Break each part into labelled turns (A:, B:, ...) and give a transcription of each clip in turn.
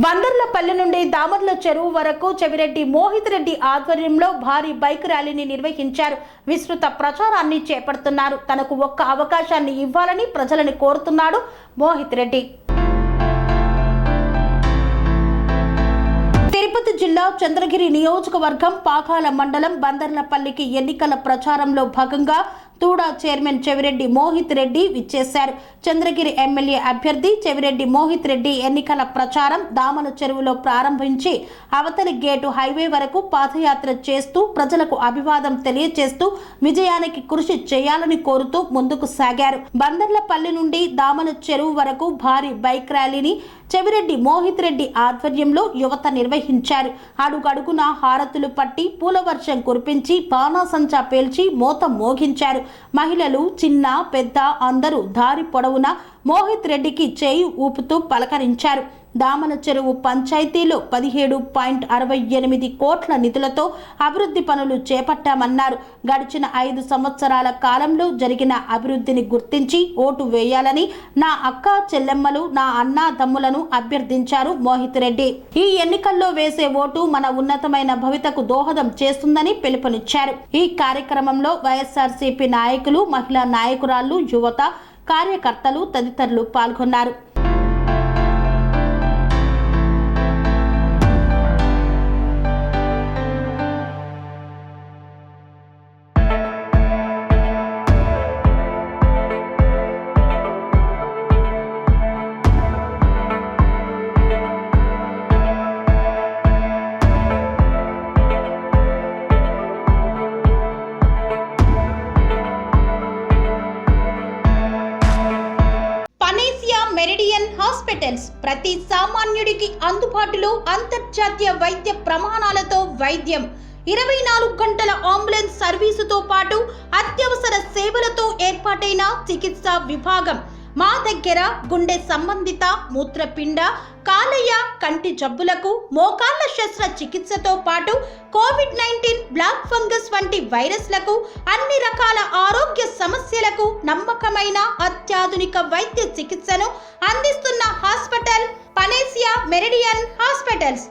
A: బందర్లపల్లి నుండి దామర్ల చెరువు వరకు చెవిరెడ్డి మోహిత్ రెడ్డి ఆధ్వర్యంలో భారీ బైక్ ర్యాలీని నిర్వహించారు. విస్తృత ప్రచారాన్ని చేపడుతున్నారు. తనకు ఒక్క అవకాశాన్ని ఇవ్వాలని ప్రజలను కోరుతున్నాడు మోహిత్ రెడ్డి. తిరుపతి జిల్లా చంద్రగిరి నియోజకవర్గం పాకాల మండలం బందర్లపల్లికి ఎన్నికల ప్రచారంలో భాగంగా తూడా చైర్మన్ చెవిరెడ్డి మోహిత్ రెడ్డి విచ్చేశారు. చంద్రగిరి ఎమ్మెల్యే అభ్యర్థి చెవిరెడ్డి మోహిత్ రెడ్డి ఎన్నికల ప్రచారం దామల చెరువులో ప్రారంభించి అవతలి గేటు హైవే వరకు పాదయాత్ర చేస్తూ ప్రజలకు అభివాదం తెలియజేస్తూ విజయానికి కృషి చేయాలని కోరుతూ ముందుకు సాగారు. బందర్లపల్లి నుండి దామల చెరువు వరకు భారీ బైక్ ర్యాలీని చెవిరెడ్డి మోహిత్ రెడ్డి ఆధ్వర్యంలో యువత నిర్వహించారు. అడుగడుగున హారతులు పట్టి పూలవర్షం కురిపించి బాణాసంచా పేల్చి మోత మోగించారు. మహిళలు చిన్న పెద్ద అందరూ దారి పొడవునా మోహిత్ రెడ్డికి చేయి ఊపుతూ పలకరించారు. దామల చెరువు పంచాయతీలో 17.68 కోట్ల నిధులతో అభివృద్ధి పనులు చేపట్టామన్నారు. గడిచిన 5 సంవత్సరాల కాలంలో జరిగిన అభివృద్ధిని గుర్తించి ఓటు వేయాలని నా అక్క చెల్లెమ్మలు నా అన్నా తమ్ములను అభ్యర్థించారు మోహిత్ రెడ్డి. ఈ ఎన్నికల్లో వేసే ఓటు మన ఉన్నతమైన భవితకు దోహదం చేస్తుందని పిలుపునిచ్చారు. ఈ కార్యక్రమంలో వైఎస్ఆర్సీపీ నాయకులు, మహిళా నాయకురాళ్లు, యువత, కార్యకర్తలు తదితరులు పాల్గొన్నారు. మెరిడియన్ హాస్పిటల్స్ ప్రతి సామాన్యుడికి అందుబాటులో అంతర్జాతీయ వైద్య ప్రమాణాలతో వైద్యం, 24 గంటల అంబులెన్స్ సర్వీసుతో పాటు అత్యవసర సేవలతో ఏర్పాటైన చికిత్సా విభాగం. మా దగ్గర గుండె సంబంధిత, మూత్రపిండ, కాలేయ, కంటి జబ్బులకు, మోకాళ్ల శస్త్రచికిత్సతో పాటు కోవిడ్-19, బ్లాక్ ఫంగస్ వంటి వైరస్లకు, అన్ని రకాల ఆరోగ్య సమస్యలకు నమ్మకమైన అత్యాధునిక వైద్య చికిత్సను అందిస్తున్న హాస్పిటల్ పనేసియా మెరిడియన్ హాస్పిటల్స్.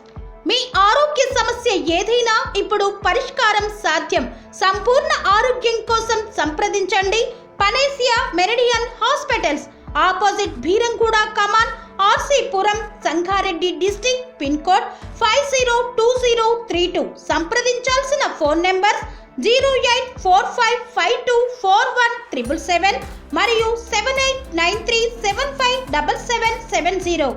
A: మీ ఆరోగ్య సమస్య ఏదైనా ఇప్పుడు పరిష్కారం సాధ్యం. సంపూర్ణ ఆరోగ్యం కోసం సంప్రదించండి Panacea Meridian hospitals. Opposite Bheeramguda Kaman, RC Puram, Sangareddy district. Pin code 502032. సంప్రదించాల్సిన ఫోన్ నెంబర్ 0845524177 మరియు 7893757770.